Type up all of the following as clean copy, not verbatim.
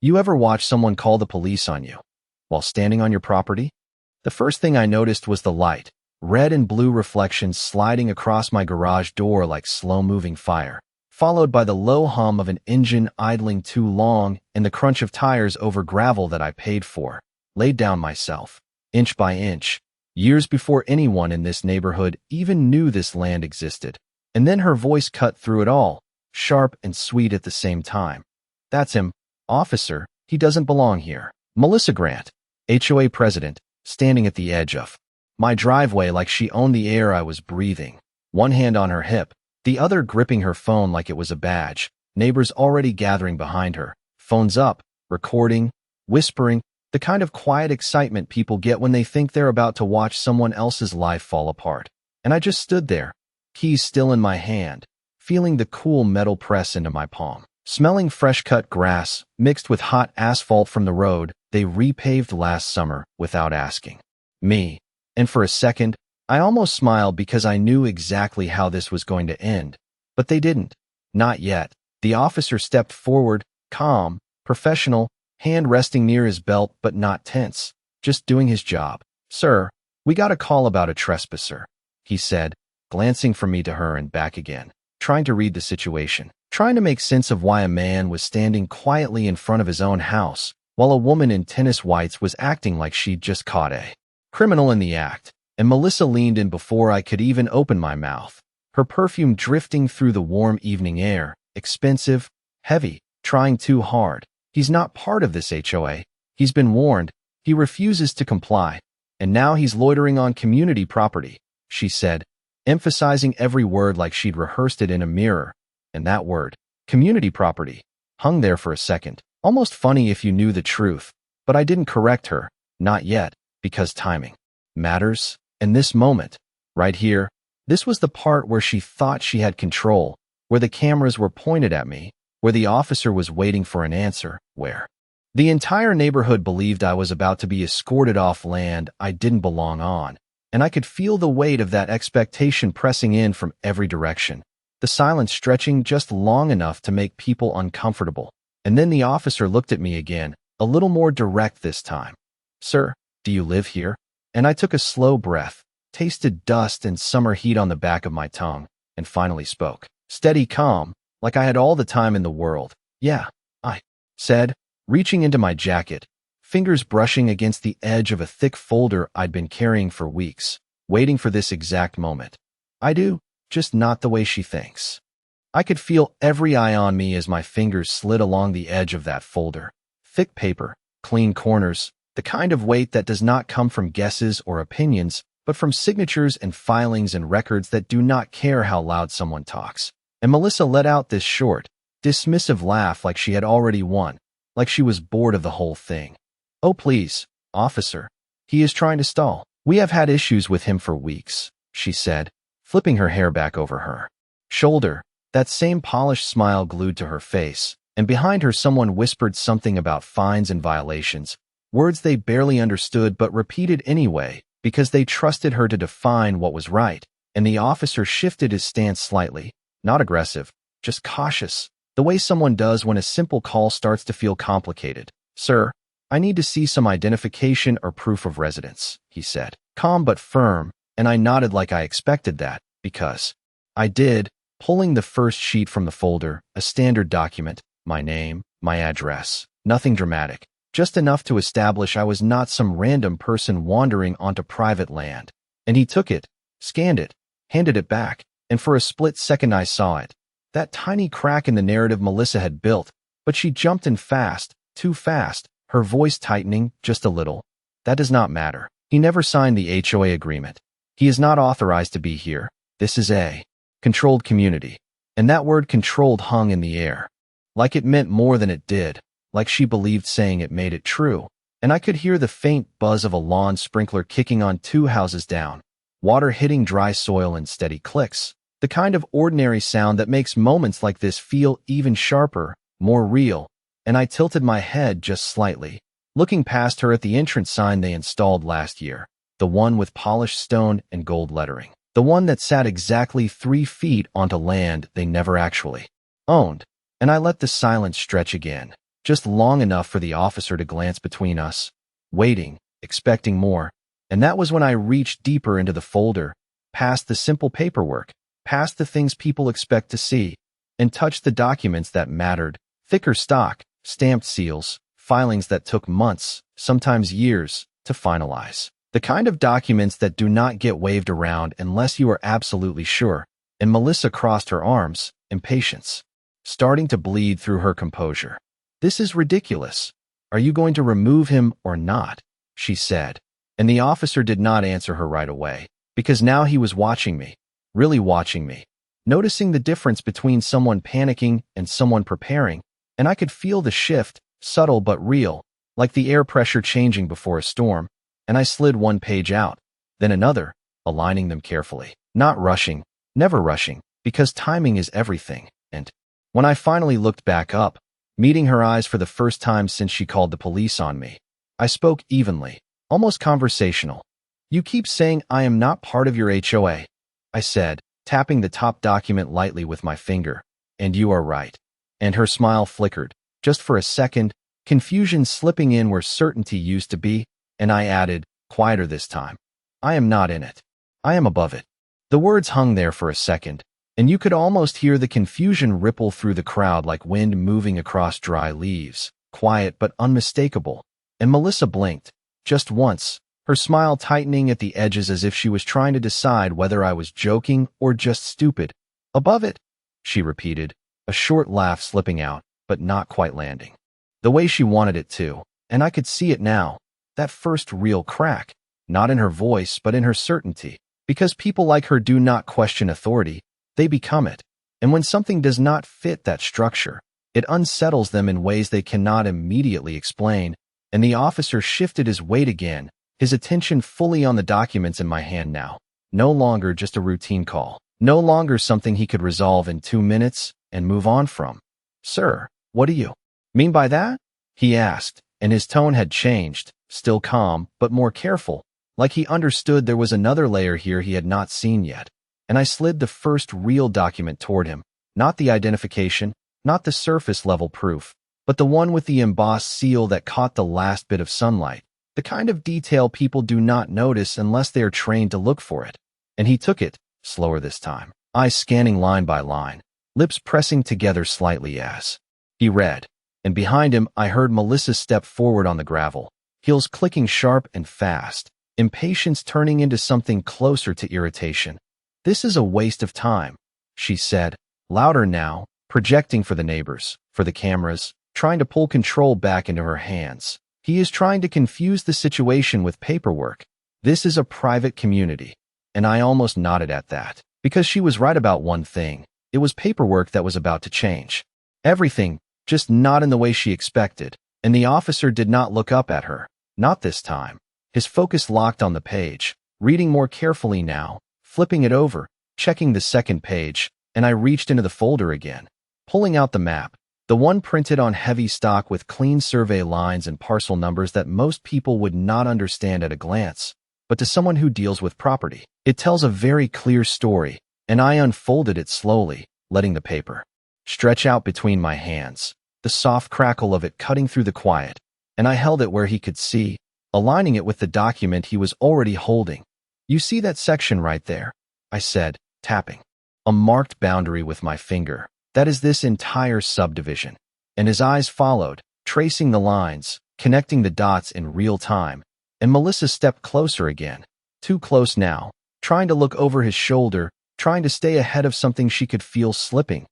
You ever watch someone call the police on you while standing on your property? The first thing I noticed was the light, red and blue reflections sliding across my garage door like slow-moving fire, followed by the low hum of an engine idling too long and the crunch of tires over gravel that I paid for. Laid down myself, inch by inch, years before anyone in this neighborhood even knew this land existed. And then her voice cut through it all, sharp and sweet at the same time. That's him, officer. He doesn't belong here. Melissa Grant, HOA president, standing at the edge of my driveway like she owned the air I was breathing, one hand on her hip, the other gripping her phone like it was a badge. Neighbors already gathering behind her, phones up, recording, whispering, the kind of quiet excitement people get when they think they're about to watch someone else's life fall apart. And I just stood there, keys still in my hand, feeling the cool metal press into my palm. Smelling fresh-cut grass, mixed with hot asphalt from the road they repaved last summer without asking me. And for a second, I almost smiled because I knew exactly how this was going to end. But they didn't. Not yet. The officer stepped forward, calm, professional, hand resting near his belt but not tense, just doing his job. "Sir, we got a call about a trespasser," he said, glancing from me to her and back again, trying to read the situation, trying to make sense of why a man was standing quietly in front of his own house, while a woman in tennis whites was acting like she'd just caught a criminal in the act. And Melissa leaned in before I could even open my mouth, her perfume drifting through the warm evening air, expensive, heavy, trying too hard. "He's not part of this HOA. He's been warned. He refuses to comply. And now he's loitering on community property," she said, emphasizing every word like she'd rehearsed it in a mirror. And that word, community property, hung there for a second. Almost funny if you knew the truth. But I didn't correct her. Not yet, because timing matters. And this moment, right here, this was the part where she thought she had control, where the cameras were pointed at me, where the officer was waiting for an answer, where the entire neighborhood believed I was about to be escorted off land I didn't belong on, and I could feel the weight of that expectation pressing in from every direction, the silence stretching just long enough to make people uncomfortable. And then the officer looked at me again, a little more direct this time. "Sir, do you live here?" And I took a slow breath, tasted dust and summer heat on the back of my tongue, and finally spoke. Steady, calm, like I had all the time in the world. "Yeah," I said, reaching into my jacket, fingers brushing against the edge of a thick folder I'd been carrying for weeks, waiting for this exact moment. "I do, just not the way she thinks." I could feel every eye on me as my fingers slid along the edge of that folder. Thick paper, clean corners, the kind of weight that does not come from guesses or opinions, but from signatures and filings and records that do not care how loud someone talks. And Melissa let out this short, dismissive laugh like she had already won, like she was bored of the whole thing. "Oh, please, officer. He is trying to stall. We have had issues with him for weeks," she said, flipping her hair back over her shoulder, that same polished smile glued to her face, and behind her someone whispered something about fines and violations, words they barely understood but repeated anyway because they trusted her to define what was right. And the officer shifted his stance slightly, not aggressive, just cautious, the way someone does when a simple call starts to feel complicated. "Sir, I need to see some identification or proof of residence," he said, calm but firm, and I nodded like I expected that, because I did, pulling the first sheet from the folder, a standard document, my name, my address, nothing dramatic, just enough to establish I was not some random person wandering onto private land. And he took it, scanned it, handed it back, and for a split second I saw it. That tiny crack in the narrative Melissa had built, but she jumped in fast, too fast, her voice tightening just a little. "That does not matter. He never signed the HOA agreement. He is not authorized to be here. This is a controlled community." And that word controlled hung in the air, like it meant more than it did, like she believed saying it made it true. And I could hear the faint buzz of a lawn sprinkler kicking on 2 houses down, water hitting dry soil in steady clicks, the kind of ordinary sound that makes moments like this feel even sharper, more real. And I tilted my head just slightly, looking past her at the entrance sign they installed last year, the one with polished stone and gold lettering, the one that sat exactly 3 feet onto land they never actually owned. And I let the silence stretch again, just long enough for the officer to glance between us, waiting, expecting more. And that was when I reached deeper into the folder, past the simple paperwork, past the things people expect to see, and touched the documents that mattered, thicker stock, stamped seals, filings that took months, sometimes years, to finalize. The kind of documents that do not get waved around unless you are absolutely sure. And Melissa crossed her arms, impatience, starting to bleed through her composure. "This is ridiculous. Are you going to remove him or not?" she said. And the officer did not answer her right away, because now he was watching me, really watching me, noticing the difference between someone panicking and someone preparing, and I could feel the shift, subtle but real, like the air pressure changing before a storm, and I slid one page out, then another, aligning them carefully, not rushing, never rushing, because timing is everything. And when I finally looked back up, meeting her eyes for the first time since she called the police on me, I spoke evenly, almost conversational. "You keep saying I am not part of your HOA," I said, tapping the top document lightly with my finger. "And you are right." And her smile flickered, just for a second, confusion slipping in where certainty used to be, and I added, quieter this time, "I am not in it. I am above it." The words hung there for a second, and you could almost hear the confusion ripple through the crowd like wind moving across dry leaves, quiet but unmistakable. And Melissa blinked, just once, her smile tightening at the edges as if she was trying to decide whether I was joking or just stupid. "Above it," she repeated, a short laugh slipping out, but not quite landing. The way she wanted it to, and I could see it now, that first real crack, not in her voice but in her certainty. Because people like her do not question authority, they become it. And when something does not fit that structure, it unsettles them in ways they cannot immediately explain. And the officer shifted his weight again, his attention fully on the documents in my hand now. No longer just a routine call. No longer something he could resolve in 2 minutes and move on from. "Sir, what do you mean by that?" he asked, and his tone had changed, still calm, but more careful, like he understood there was another layer here he had not seen yet. And I slid the first real document toward him, not the identification, not the surface-level proof, but the one with the embossed seal that caught the last bit of sunlight, the kind of detail people do not notice unless they are trained to look for it. And he took it, slower this time, eyes scanning line by line, lips pressing together slightly as he read. And behind him, I heard Melissa step forward on the gravel, heels clicking sharp and fast, impatience turning into something closer to irritation. "This is a waste of time," she said, louder now, projecting for the neighbors, for the cameras, trying to pull control back into her hands. "He is trying to confuse the situation with paperwork. This is a private community." And I almost nodded at that, because she was right about one thing. It was paperwork that was about to change. Everything, just not in the way she expected. And the officer did not look up at her. Not this time. His focus locked on the page, reading more carefully now, flipping it over, checking the second page, and I reached into the folder again, pulling out the map, the one printed on heavy stock with clean survey lines and parcel numbers that most people would not understand at a glance. But to someone who deals with property, it tells a very clear story, and I unfolded it slowly, letting the paper stretch out between my hands, the soft crackle of it cutting through the quiet, and I held it where he could see, aligning it with the document he was already holding. "You see that section right there?" I said, tapping a marked boundary with my finger. "That is this entire subdivision." And his eyes followed, tracing the lines, connecting the dots in real time. And Melissa stepped closer again, too close now, trying to look over his shoulder, trying to stay ahead of something she could feel slipping.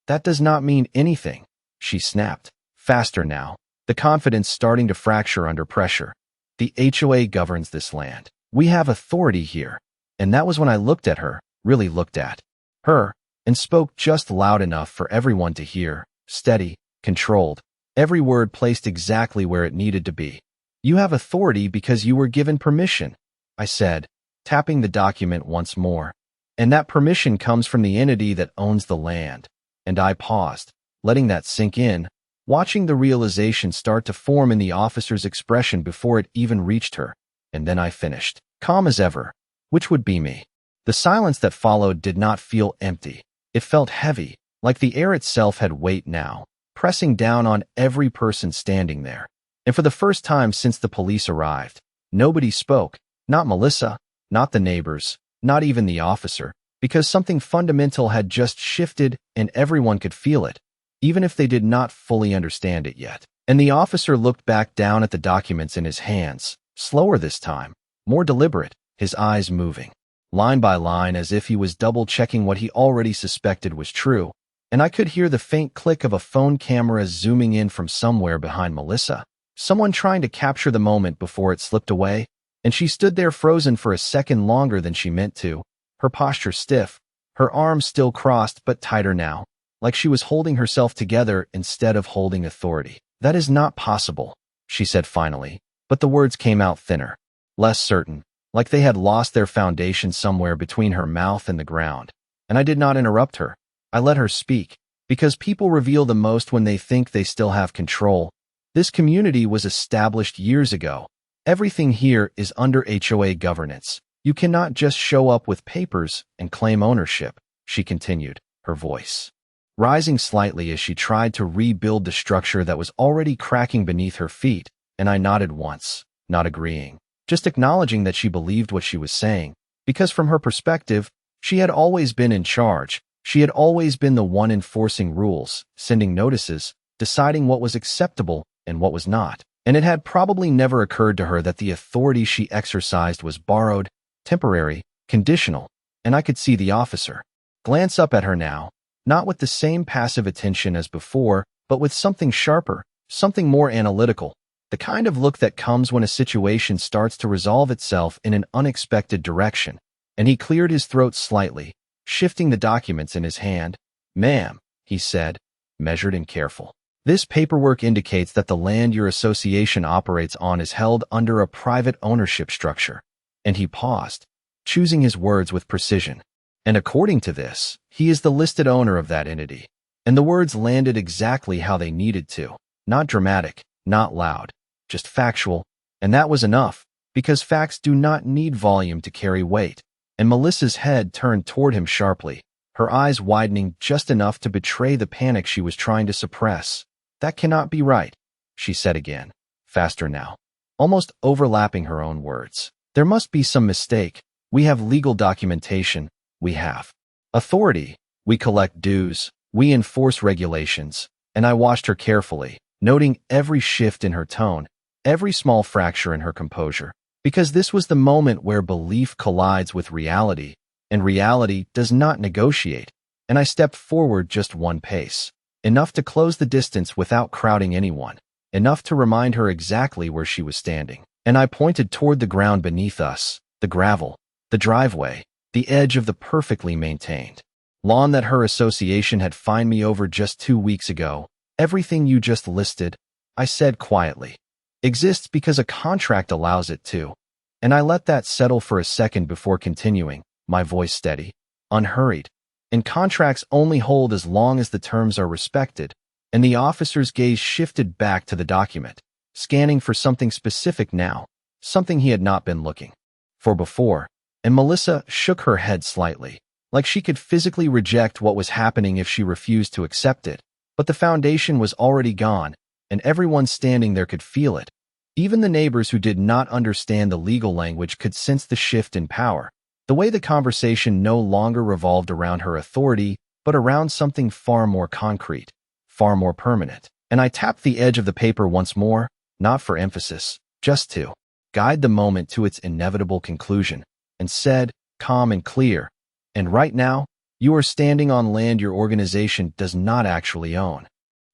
"That does not mean anything," she snapped, faster now, the confidence starting to fracture under pressure. "The HOA governs this land. We have authority here." And that was when I looked at her, really looked at her, and spoke just loud enough for everyone to hear, steady, controlled, every word placed exactly where it needed to be. "You have authority because you were given permission," I said, tapping the document once more. "And that permission comes from the entity that owns the land." And I paused, letting that sink in, watching the realization start to form in the officer's expression before it even reached her. And then I finished, calm as ever, which would be me. The silence that followed did not feel empty. It felt heavy, like the air itself had weight now, pressing down on every person standing there. And for the first time since the police arrived, nobody spoke, not Melissa, not the neighbors, not even the officer, because something fundamental had just shifted and everyone could feel it, even if they did not fully understand it yet. And the officer looked back down at the documents in his hands, slower this time, more deliberate, his eyes moving, line by line as if he was double-checking what he already suspected was true, and I could hear the faint click of a phone camera zooming in from somewhere behind Melissa, someone trying to capture the moment before it slipped away, and she stood there frozen for a second longer than she meant to, her posture stiff, her arms still crossed but tighter now, like she was holding herself together instead of holding authority. "That is not possible," she said finally, but the words came out thinner, less certain, like they had lost their foundation somewhere between her mouth and the ground. And I did not interrupt her. I let her speak, because people reveal the most when they think they still have control. This community was established years ago. Everything here is under HOA governance. You cannot just show up with papers and claim ownership, she continued, her voice rising slightly as she tried to rebuild the structure that was already cracking beneath her feet, and I nodded once, not agreeing, just acknowledging that she believed what she was saying, because from her perspective, she had always been in charge. She had always been the one enforcing rules, sending notices, deciding what was acceptable and what was not. And it had probably never occurred to her that the authority she exercised was borrowed, temporary, conditional, and I could see the officer glance up at her now, not with the same passive attention as before, but with something sharper, something more analytical, the kind of look that comes when a situation starts to resolve itself in an unexpected direction. And he cleared his throat slightly, shifting the documents in his hand. "Ma'am," he said, measured and careful. "This paperwork indicates that the land your association operates on is held under a private ownership structure." And he paused, choosing his words with precision. "And according to this, he is the listed owner of that entity." And the words landed exactly how they needed to. Not dramatic, not loud, just factual. And that was enough, because facts do not need volume to carry weight. And Melissa's head turned toward him sharply, her eyes widening just enough to betray the panic she was trying to suppress. "That cannot be right," she said again, faster now, almost overlapping her own words. "There must be some mistake. We have legal documentation. We have authority. We collect dues. We enforce regulations." And I watched her carefully, noting every shift in her tone, every small fracture in her composure, because this was the moment where belief collides with reality, and reality does not negotiate. And I stepped forward just one pace, enough to close the distance without crowding anyone, enough to remind her exactly where she was standing. And I pointed toward the ground beneath us, the gravel, the driveway, the edge of the perfectly maintained lawn that her association had fined me over just 2 weeks ago. "Everything you just listed," I said quietly, "exists because a contract allows it to." And I let that settle for a second before continuing, my voice steady, unhurried. And contracts only hold as long as the terms are respected. And the officer's gaze shifted back to the document, scanning for something specific now, something he had not been looking for before. And Melissa shook her head slightly, like she could physically reject what was happening if she refused to accept it. But the foundation was already gone, and everyone standing there could feel it. Even the neighbors who did not understand the legal language could sense the shift in power. The way the conversation no longer revolved around her authority, but around something far more concrete, far more permanent. And I tapped the edge of the paper once more, not for emphasis, just to guide the moment to its inevitable conclusion, and said, calm and clear, "And right now, you are standing on land your organization does not actually own."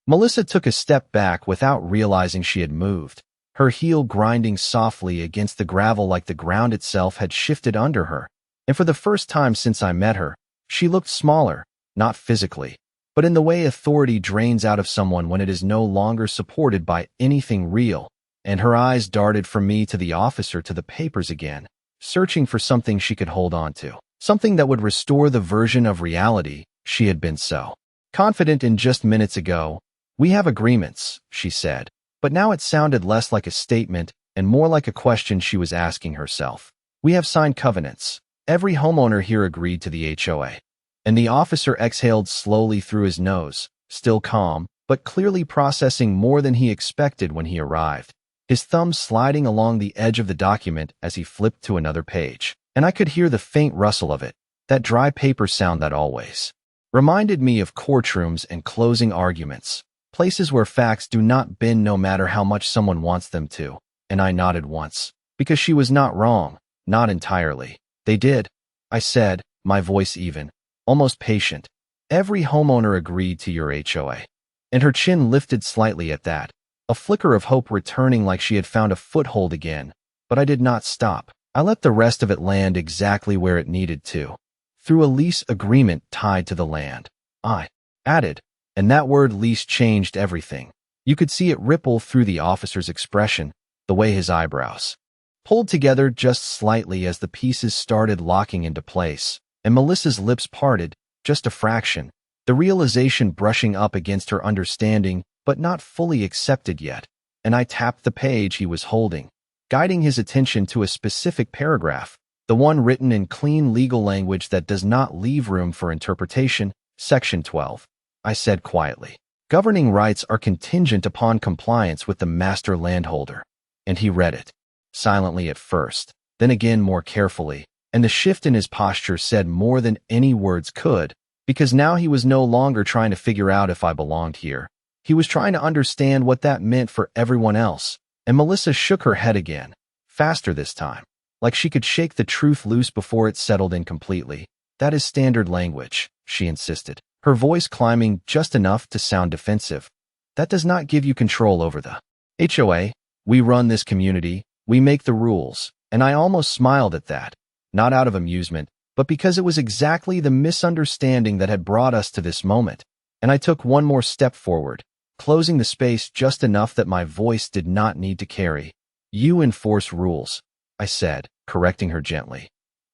Melissa took a step back without realizing she had moved, her heel grinding softly against the gravel like the ground itself had shifted under her. And for the first time since I met her, she looked smaller, not physically, but in the way authority drains out of someone when it is no longer supported by anything real. And her eyes darted from me to the officer to the papers again, searching for something she could hold on to, something that would restore the version of reality she had been so confident in just minutes ago. "We have agreements," she said, but now it sounded less like a statement and more like a question she was asking herself. "We have signed covenants. Every homeowner here agreed to the HOA." And the officer exhaled slowly through his nose, still calm, but clearly processing more than he expected when he arrived, his thumb sliding along the edge of the document as he flipped to another page. And I could hear the faint rustle of it, that dry paper sound that always reminded me of courtrooms and closing arguments, places where facts do not bend no matter how much someone wants them to. And I nodded once, because she was not wrong, not entirely. They did, I said, my voice even, almost patient. Every homeowner agreed to your HOA. And her chin lifted slightly at that, a flicker of hope returning like she had found a foothold again. But I did not stop. I let the rest of it land exactly where it needed to, through a lease agreement tied to the land. I added, and that word lease changed everything. You could see it ripple through the officer's expression, the way his eyebrows pulled together just slightly as the pieces started locking into place, and Melissa's lips parted, just a fraction, the realization brushing up against her understanding but not fully accepted yet. And I tapped the page he was holding, guiding his attention to a specific paragraph, the one written in clean legal language that does not leave room for interpretation. Section 12. I said quietly. Governing rights are contingent upon compliance with the master landholder. And he read it, silently at first, then again more carefully, and the shift in his posture said more than any words could, because now he was no longer trying to figure out if I belonged here. He was trying to understand what that meant for everyone else. And Melissa shook her head again, faster this time, like she could shake the truth loose before it settled in completely. That is standard language, she insisted, her voice climbing just enough to sound defensive. That does not give you control over the HOA. We run this community, we make the rules, and I almost smiled at that, not out of amusement, but because it was exactly the misunderstanding that had brought us to this moment. And I took one more step forward, closing the space just enough that my voice did not need to carry. You enforce rules, I said, correcting her gently.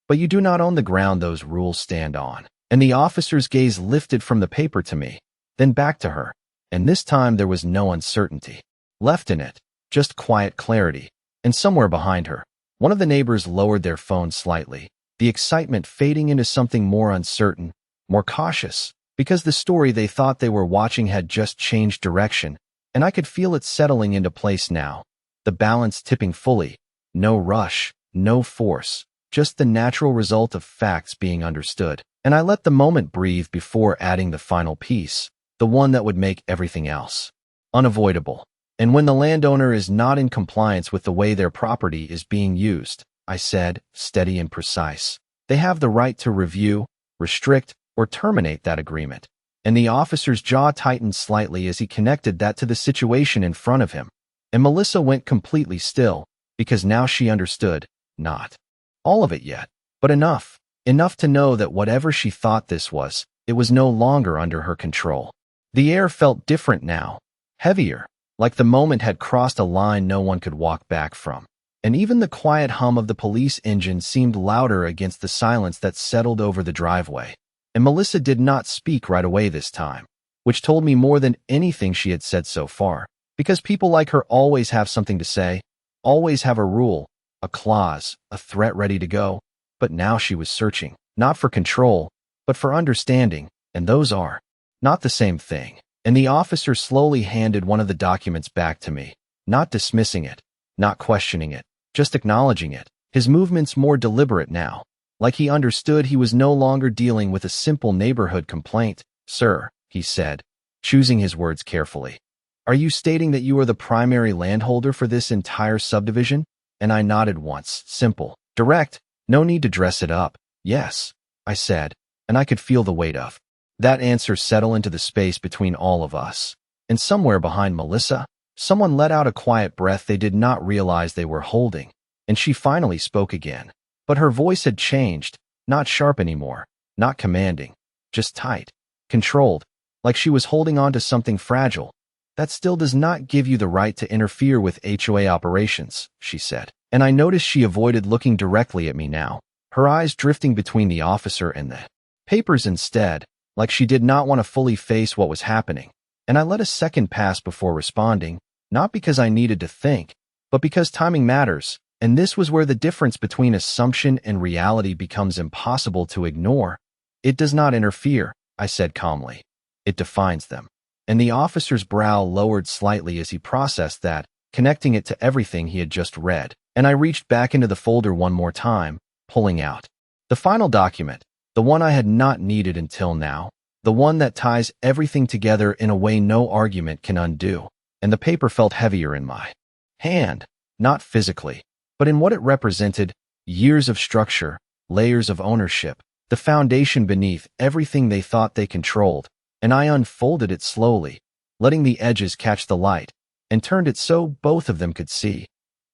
But you do not own the ground those rules stand on. And the officer's gaze lifted from the paper to me, then back to her. And this time there was no uncertainty left in it, just quiet clarity. And somewhere behind her, one of the neighbors lowered their phone slightly, the excitement fading into something more uncertain, more cautious, because the story they thought they were watching had just changed direction, and I could feel it settling into place now, the balance tipping fully, no rush, no force, just the natural result of facts being understood. And I let the moment breathe before adding the final piece, the one that would make everything else unavoidable. And when the landowner is not in compliance with the way their property is being used, I said, steady and precise, they have the right to review, restrict, or terminate that agreement. And the officer's jaw tightened slightly as he connected that to the situation in front of him. And Melissa went completely still, because now she understood, not all of it yet, but enough to know that whatever she thought this was, it was no longer under her control. The air felt different now, heavier, like the moment had crossed a line no one could walk back from. And even the quiet hum of the police engine seemed louder against the silence that settled over the driveway. And Melissa did not speak right away this time, which told me more than anything she had said so far, because people like her always have something to say, always have a rule, a clause, a threat ready to go. But now she was searching, not for control, but for understanding, and those are not the same thing. And the officer slowly handed one of the documents back to me, not dismissing it, not questioning it, just acknowledging it, his movements more deliberate now, like he understood he was no longer dealing with a simple neighborhood complaint. Sir, he said, choosing his words carefully, are you stating that you are the primary landholder for this entire subdivision? And I nodded once, simple, direct, no need to dress it up. Yes, I said, and I could feel the weight of that answer settle into the space between all of us. And somewhere behind Melissa, someone let out a quiet breath they did not realize they were holding, and she finally spoke again. But her voice had changed, not sharp anymore, not commanding, just tight, controlled, like she was holding on to something fragile. That still does not give you the right to interfere with HOA operations, she said. And I noticed she avoided looking directly at me now, her eyes drifting between the officer and the papers instead, like she did not want to fully face what was happening. And I let a second pass before responding, not because I needed to think, but because timing matters. And this was where the difference between assumption and reality becomes impossible to ignore. It does not interfere, I said calmly. It defines them. and the officer's brow lowered slightly as he processed that, connecting it to everything he had just read. And I reached back into the folder one more time, pulling out the final document, the one I had not needed until now, the one that ties everything together in a way no argument can undo. And the paper felt heavier in my hand, not physically, but in what it represented: years of structure, layers of ownership, the foundation beneath everything they thought they controlled. And I unfolded it slowly, letting the edges catch the light, and turned it so both of them could see.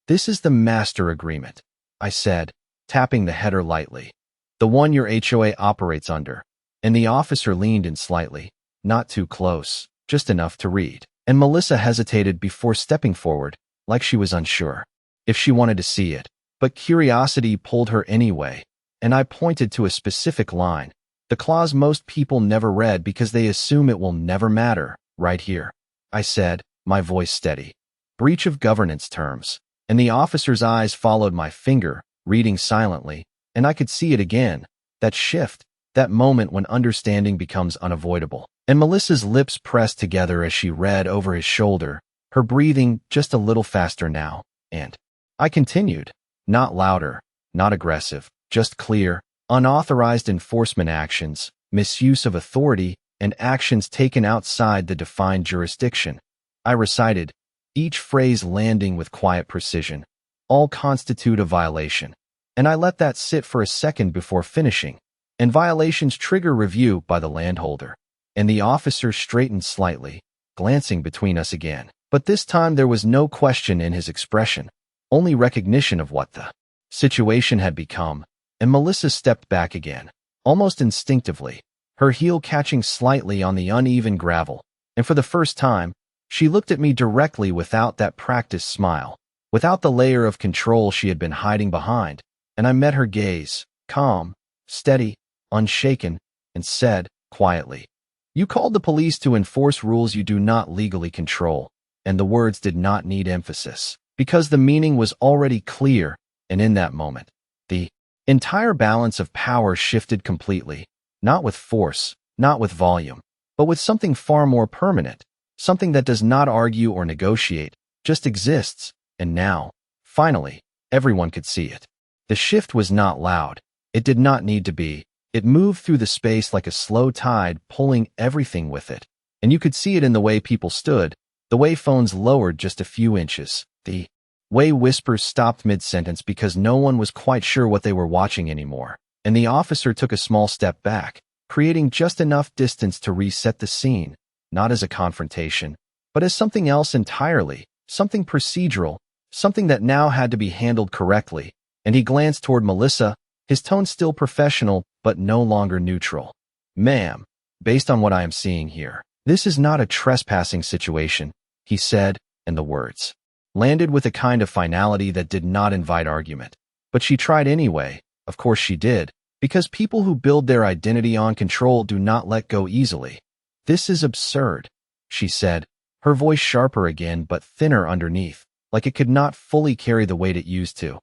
"This is the master agreement," I said, tapping the header lightly. "The one your HOA operates under." And the officer leaned in slightly, not too close, just enough to read. And Melissa hesitated before stepping forward, like she was unsure if she wanted to see it. But curiosity pulled her anyway, and I pointed to a specific line, the clause most people never read because they assume it will never matter, right here. I said, my voice steady. "Breach of governance terms." And the officer's eyes followed my finger, reading silently, and I could see it again, that shift, that moment when understanding becomes unavoidable. And Melissa's lips pressed together as she read over his shoulder, her breathing just a little faster now. And I continued, not louder, not aggressive, just clear: unauthorized enforcement actions, misuse of authority, and actions taken outside the defined jurisdiction. I recited, each phrase landing with quiet precision. All constitute a violation. And I let that sit for a second before finishing. And violations trigger review by the landholder. And the officer straightened slightly, glancing between us again. But this time there was no question in his expression, only recognition of what the situation had become. And Melissa stepped back again, almost instinctively, her heel catching slightly on the uneven gravel. And for the first time, she looked at me directly without that practiced smile, without the layer of control she had been hiding behind. And I met her gaze, calm, steady, unshaken, and said, quietly, "You called the police to enforce rules you do not legally control." And the words did not need emphasis, because the meaning was already clear. And in that moment, the entire balance of power shifted completely, not with force, not with volume, but with something far more permanent, something that does not argue or negotiate, just exists. And now, finally, everyone could see it. The shift was not loud. It did not need to be. It moved through the space like a slow tide, pulling everything with it. And you could see it in the way people stood, the way phones lowered just a few inches, the way whispers stopped mid-sentence because no one was quite sure what they were watching anymore. And the officer took a small step back, creating just enough distance to reset the scene, not as a confrontation, but as something else entirely, something procedural, something that now had to be handled correctly. And he glanced toward Melissa, his tone still professional, but no longer neutral. "Ma'am, based on what I am seeing here, this is not a trespassing situation," he said, and the words landed with a kind of finality that did not invite argument. But she tried anyway. Of course she did, because people who build their identity on control do not let go easily. "This is absurd," she said, her voice sharper again but thinner underneath, like it could not fully carry the weight it used to.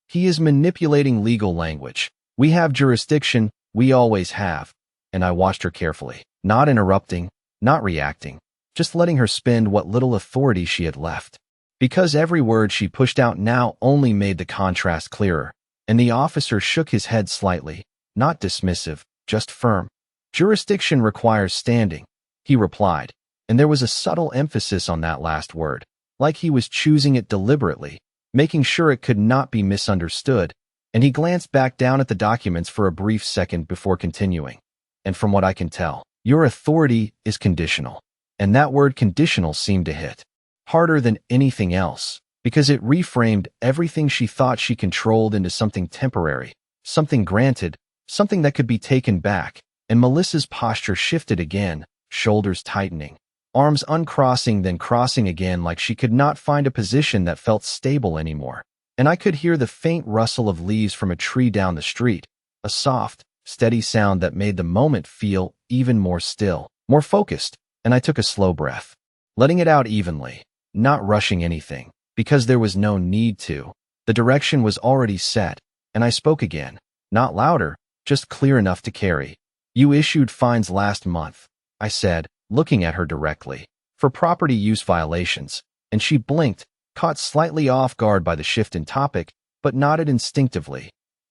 "He is manipulating legal language. We have jurisdiction, we always have." And I watched her carefully, not interrupting, not reacting, just letting her spend what little authority she had left. Because every word she pushed out now only made the contrast clearer. And the officer shook his head slightly, not dismissive, just firm. "Jurisdiction requires standing," he replied, and there was a subtle emphasis on that last word, like he was choosing it deliberately, making sure it could not be misunderstood. And he glanced back down at the documents for a brief second before continuing. "And from what I can tell, your authority is conditional." And that word conditional seemed to hit harder than anything else, because it reframed everything she thought she controlled into something temporary, something granted, something that could be taken back. And Melissa's posture shifted again, shoulders tightening, arms uncrossing then crossing again, like she could not find a position that felt stable anymore. And I could hear the faint rustle of leaves from a tree down the street, a soft, steady sound that made the moment feel even more still, more focused. And I took a slow breath, letting it out evenly, not rushing anything, because there was no need to. The direction was already set, and I spoke again, not louder, just clear enough to carry. "You issued fines last month," I said, looking at her directly, for property use violations, and she blinked, caught slightly off guard by the shift in topic, but nodded instinctively.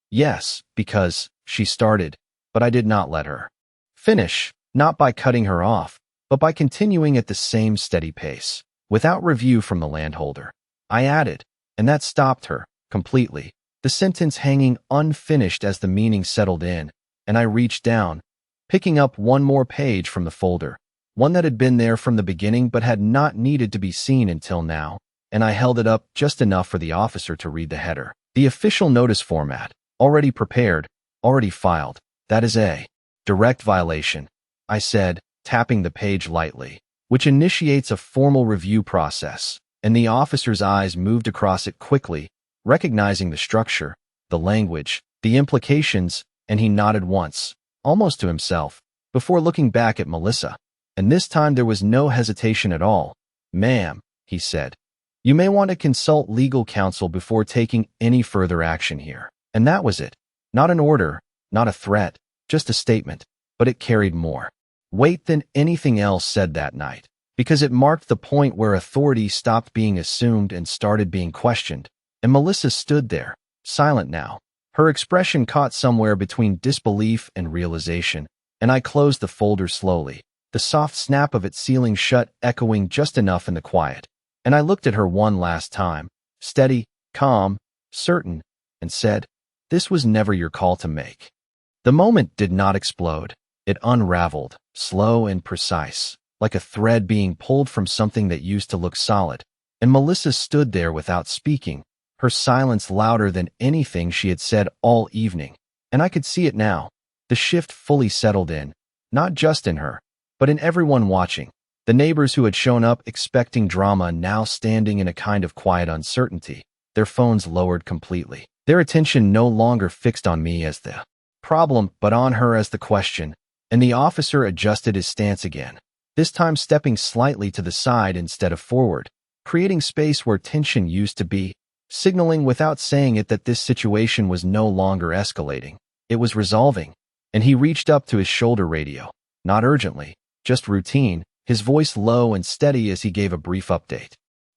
Yes, because, she started, but I did not let her finish, not by cutting her off, but by continuing at the same steady pace, without review from the landholder. I added, and that stopped her, completely, the sentence hanging unfinished as the meaning settled in, and I reached down, picking up one more page from the folder, one that had been there from the beginning but had not needed to be seen until now, and I held it up just enough for the officer to read the header. The official notice format, already prepared, already filed, that is a direct violation, I said, tapping the page lightly, which initiates a formal review process, and the officer's eyes moved across it quickly, recognizing the structure, the language, the implications, and he nodded once, almost to himself, before looking back at Melissa. And this time there was no hesitation at all. "Ma'am," he said, "you may want to consult legal counsel before taking any further action here." And that was it. Not an order, not a threat, just a statement, but it carried more weight than anything else said that night, because it marked the point where authority stopped being assumed and started being questioned. And Melissa stood there, silent now, her expression caught somewhere between disbelief and realization, and I closed the folder slowly, the soft snap of it sealing shut echoing just enough in the quiet. And I looked at her one last time, steady, calm, certain, and said, "This was never your call to make." The moment did not explode. It unraveled, slow and precise, like a thread being pulled from something that used to look solid. And Melissa stood there without speaking, her silence louder than anything she had said all evening. And I could see it now. The shift fully settled in, not just in her, but in everyone watching. The neighbors who had shown up expecting drama now standing in a kind of quiet uncertainty, their phones lowered completely. Their attention no longer fixed on me as the problem, but on her as the question. And the officer adjusted his stance again, this time stepping slightly to the side instead of forward, creating space where tension used to be, signaling without saying it that this situation was no longer escalating. It was resolving. And he reached up to his shoulder radio, not urgently, just routine, his voice low and steady as he gave a brief update.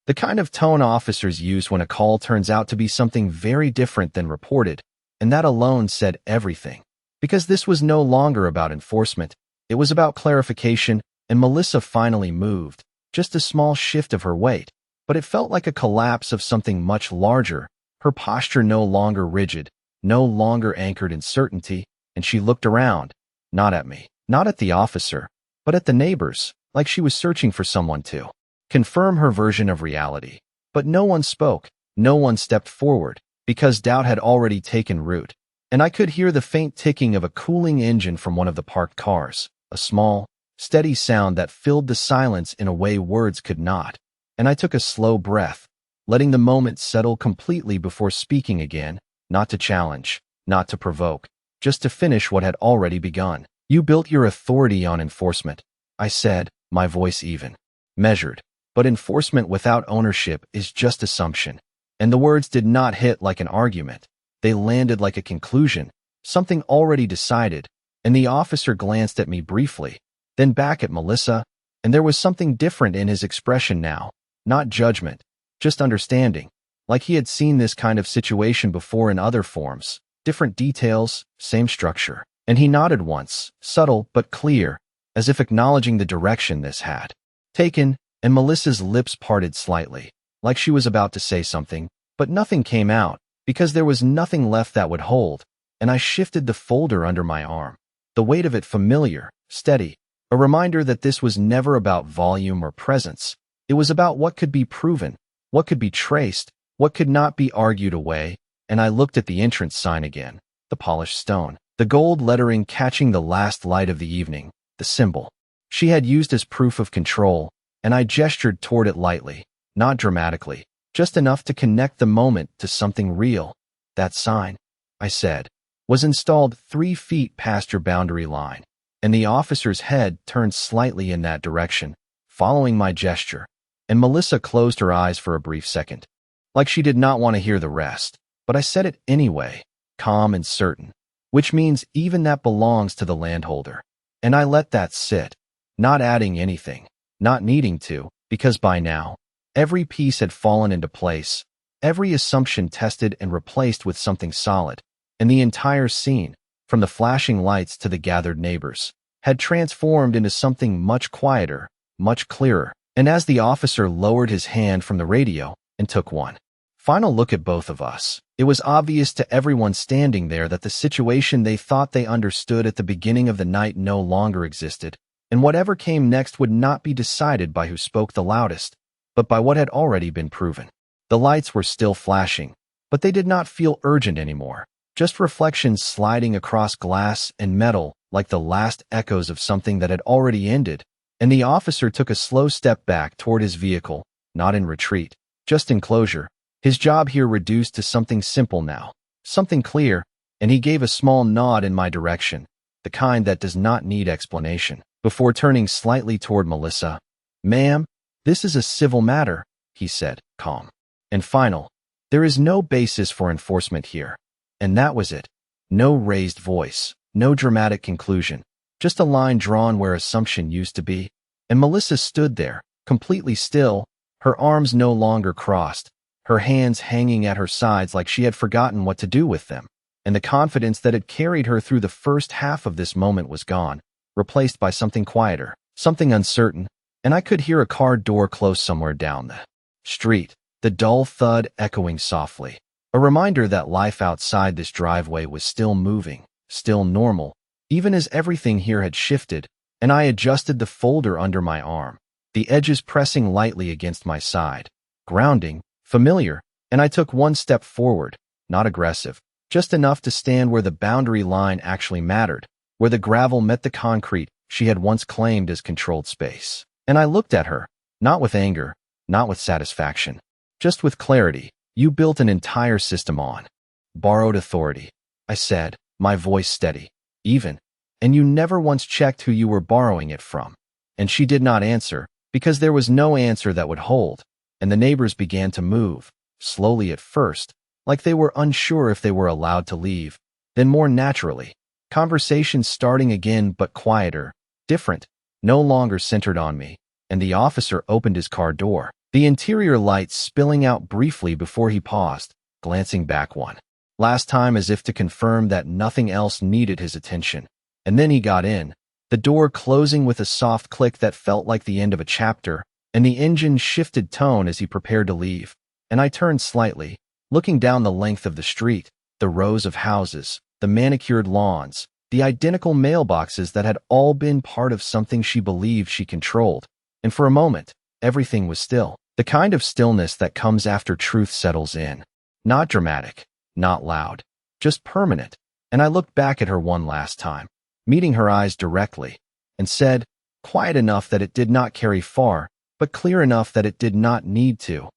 The kind of tone officers use when a call turns out to be something very different than reported, and that alone said everything. Because this was no longer about enforcement, it was about clarification, and Melissa finally moved, just a small shift of her weight, but it felt like a collapse of something much larger, her posture no longer rigid, no longer anchored in certainty, and she looked around, not at me, not at the officer, but at the neighbors, like she was searching for someone to confirm her version of reality. But no one spoke, no one stepped forward, because doubt had already taken root. And I could hear the faint ticking of a cooling engine from one of the parked cars, a small, steady sound that filled the silence in a way words could not. And I took a slow breath, letting the moment settle completely before speaking again, not to challenge, not to provoke, just to finish what had already begun. "You built your authority on enforcement," I said, my voice even, measured. "But enforcement without ownership is just assumption." And the words did not hit like an argument. They landed like a conclusion, something already decided, and the officer glanced at me briefly, then back at Melissa, and there was something different in his expression now, not judgment, just understanding, like he had seen this kind of situation before in other forms, different details, same structure. And he nodded once, subtle but clear, as if acknowledging the direction this had taken, and Melissa's lips parted slightly, like she was about to say something, but nothing came out, because there was nothing left that would hold, and I shifted the folder under my arm, the weight of it familiar, steady, a reminder that this was never about volume or presence. It was about what could be proven, what could be traced, what could not be argued away. And I looked at the entrance sign again, the polished stone, the gold lettering catching the last light of the evening, the symbol she had used as proof of control, and I gestured toward it lightly, not dramatically, just enough to connect the moment to something real. "That sign," I said, "was installed 3 feet past your boundary line." And the officer's head turned slightly in that direction, following my gesture, and Melissa closed her eyes for a brief second, like she did not want to hear the rest. But I said it anyway, calm and certain, which means even that belongs to the landholder. And I let that sit, not adding anything, not needing to, because by now, every piece had fallen into place, every assumption tested and replaced with something solid, and the entire scene, from the flashing lights to the gathered neighbors, had transformed into something much quieter, much clearer. And as the officer lowered his hand from the radio and took one final look at both of us, it was obvious to everyone standing there that the situation they thought they understood at the beginning of the night no longer existed, and whatever came next would not be decided by who spoke the loudest, but by what had already been proven. The lights were still flashing, but they did not feel urgent anymore, just reflections sliding across glass and metal like the last echoes of something that had already ended, and the officer took a slow step back toward his vehicle, not in retreat, just in closure. His job here reduced to something simple now, something clear, and he gave a small nod in my direction, the kind that does not need explanation, before turning slightly toward Melissa. "Ma'am, this is a civil matter," he said, calm and final. "There is no basis for enforcement here." And that was it. No raised voice, no dramatic conclusion, just a line drawn where assumption used to be. And Melissa stood there, completely still, her arms no longer crossed, her hands hanging at her sides like she had forgotten what to do with them. And the confidence that had carried her through the first half of this moment was gone, replaced by something quieter, something uncertain, and I could hear a car door close somewhere down the street, the dull thud echoing softly. A reminder that life outside this driveway was still moving, still normal, even as everything here had shifted, and I adjusted the folder under my arm, the edges pressing lightly against my side, grounding, familiar, and I took one step forward, not aggressive, just enough to stand where the boundary line actually mattered, where the gravel met the concrete she had once claimed as controlled space. And I looked at her, not with anger, not with satisfaction, just with clarity. "You built an entire system on borrowed authority," I said, my voice steady, even, "and you never once checked who you were borrowing it from." And she did not answer, because there was no answer that would hold, and the neighbors began to move, slowly at first, like they were unsure if they were allowed to leave, then more naturally, conversations starting again but quieter, different, no longer centered on me, and the officer opened his car door, the interior lights spilling out briefly before he paused, glancing back one last time as if to confirm that nothing else needed his attention. And then he got in, the door closing with a soft click that felt like the end of a chapter, and the engine shifted tone as he prepared to leave. And I turned slightly, looking down the length of the street, the rows of houses, the manicured lawns, the identical mailboxes that had all been part of something she believed she controlled. And for a moment, everything was still. The kind of stillness that comes after truth settles in. Not dramatic, not loud, just permanent. And I looked back at her one last time, meeting her eyes directly, and said, quiet enough that it did not carry far, but clear enough that it did not need to,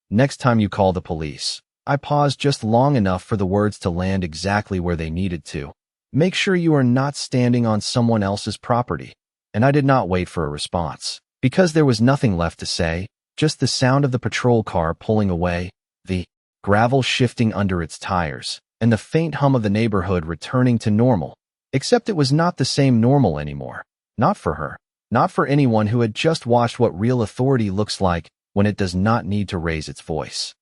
"Next time you call the police." I paused just long enough for the words to land exactly where they needed to. "Make sure you are not standing on someone else's property." And I did not wait for a response, because there was nothing left to say. Just the sound of the patrol car pulling away, the gravel shifting under its tires, and the faint hum of the neighborhood returning to normal. Except it was not the same normal anymore. Not for her. Not for anyone who had just watched what real authority looks like when it does not need to raise its voice.